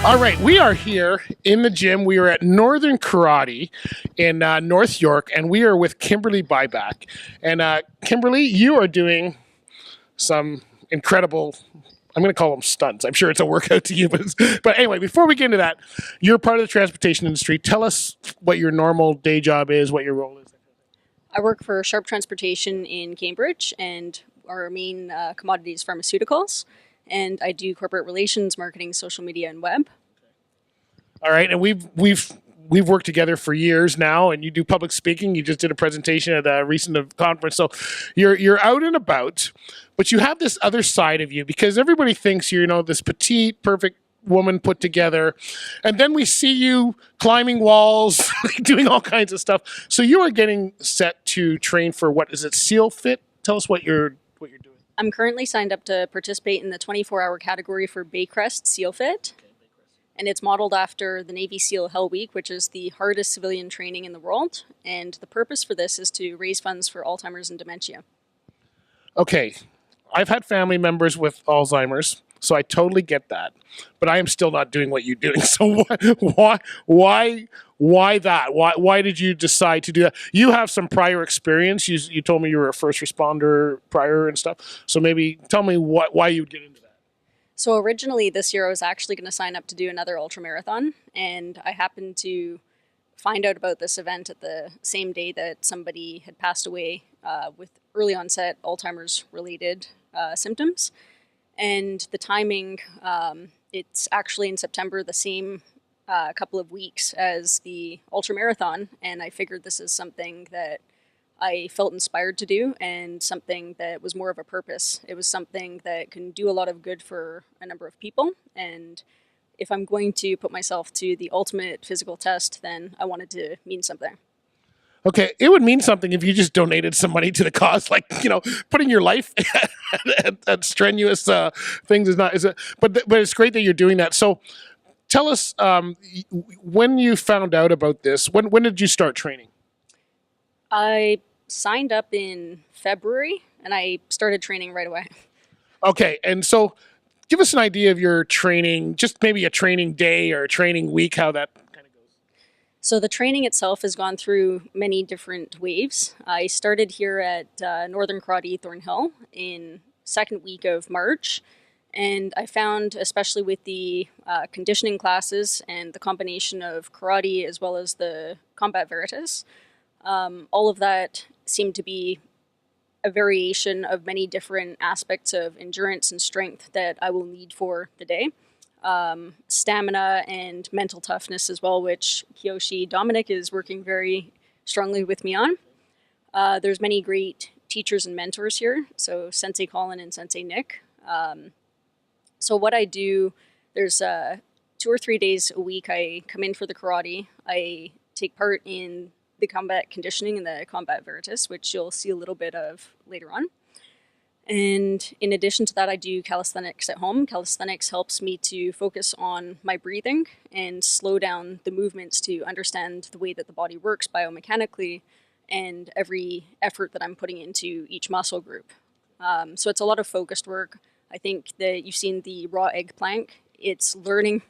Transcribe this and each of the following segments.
All right, we are here in the gym. We are at Northern Karate in North York, and we are with Kimberly Biback. And Kimberly, you are doing some incredible, I'm going to call them stunts. I'm sure it's a workout to you. But anyway, before we get into that, you're part of the transportation industry. Tell us what your normal day job is, what your role is. I work for Sharp Transportation in Cambridge, and our main commodity is pharmaceuticals. And I do corporate relations, marketing, social media, and web. All right, and we've worked together for years now, and you do public speaking. You just did a presentation at a recent conference, so you're out and about, but you have this other side of you because everybody thinks you're this petite, perfect woman put together, and then we see you climbing walls, doing all kinds of stuff. So you are getting set to train for what is it, SEAL Fit? Tell us what you're doing. I'm currently signed up to participate in the 24-hour category for Baycrest SEAL Fit. And it's modeled after the Navy SEAL Hell Week, which is the hardest civilian training in the world. And the purpose for this is to raise funds for Alzheimer's and dementia. Okay, I've had family members with Alzheimer's, so I totally get that. But I am still not doing what you're doing. So why that? Why did you decide to do that? You have some prior experience. You told me you were a first responder prior and stuff. So maybe tell me why you'd get into that. So originally this year I was actually going to sign up to do another ultramarathon, and I happened to find out about this event at the same day that somebody had passed away with early onset Alzheimer's related symptoms. And the timing, it's actually in September, the same couple of weeks as the ultramarathon, and I figured this is something that I felt inspired to do and something that was more of a purpose. It was something that can do a lot of good for a number of people. And if I'm going to put myself to the ultimate physical test, then I wanted to mean something. Okay, it would mean something if you just donated some money to the cause, like putting your life at strenuous things is not. But it's great that you're doing that. So, tell us when you found out about this. When did you start training? I signed up in February, and I started training right away. Okay, and so give us an idea of your training, just maybe a training day or a training week, how that kind of goes. So the training itself has gone through many different waves. I started here at Northern Karate Thornhill in second week of March, and I found, especially with the conditioning classes and the combination of karate as well as the combat veritas, all of that seemed to be a variation of many different aspects of endurance and strength that I will need for the day. Stamina and mental toughness as well, which Kiyoshi Dominic is working very strongly with me on. There's many great teachers and mentors here, so Sensei Colin and Sensei Nick. So what I do, there's 2 or 3 days a week I come in for the karate. I take part in the combat conditioning and the combat veritas, which you'll see a little bit of later on. And in addition to that, I do calisthenics at home. Calisthenics helps me to focus on my breathing and slow down the movements to understand the way that the body works biomechanically and every effort that I'm putting into each muscle group. So it's a lot of focused work. I think that you've seen the raw egg plank. It's learning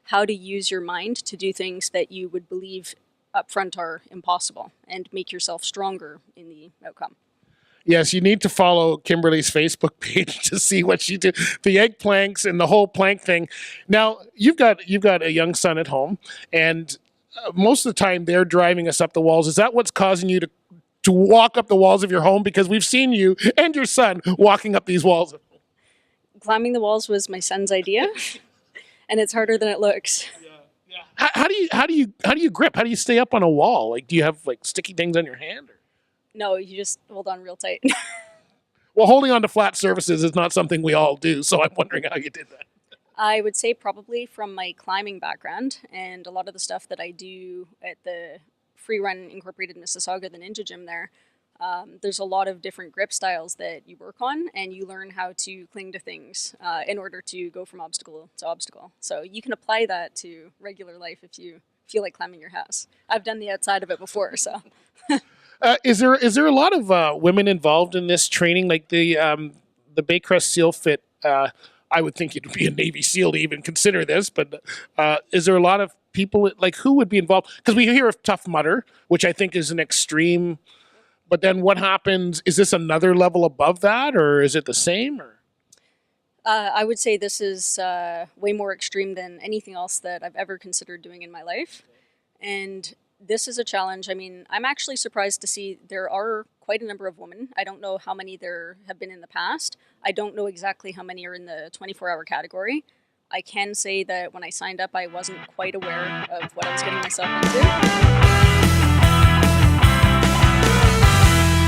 how to use your mind to do things that you would believe up front are impossible and make yourself stronger in the outcome. Yes, you need to follow Kimberly's Facebook page to see what she did. The egg planks and the whole plank thing. Now, you've got a young son at home, and most of the time they're driving us up the walls. Is that what's causing you to walk up the walls of your home? Because we've seen you and your son walking up these walls. Climbing the walls was my son's idea, and it's harder than it looks. How do you grip? How do you stay up on a wall? Like, do you have like sticky things on your hand? Or? No, you just hold on real tight. Well, holding on to flat surfaces is not something we all do, so I'm wondering how you did that. I would say probably from my climbing background and a lot of the stuff that I do at the Free Run Incorporated Mississauga, the Ninja Gym there. There's a lot of different grip styles that you work on, and you learn how to cling to things in order to go from obstacle to obstacle. So you can apply that to regular life if you feel like climbing your house. I've done the outside of it before, so. Is there a lot of women involved in this training, like the Baycrest SEAL Fit? I would think you'd be a Navy SEAL to even consider this, but is there a lot of people, like, who would be involved? Because we hear of Tough Mudder, which I think is an extreme, but then what happens? Is this another level above that, or is it the same? Or I would say this is way more extreme than anything else that I've ever considered doing in my life. And this is a challenge. I mean, I'm actually surprised to see there are quite a number of women. I don't know how many there have been in the past. I don't know exactly how many are in the 24-hour category. I can say that when I signed up, I wasn't quite aware of what I was getting myself into.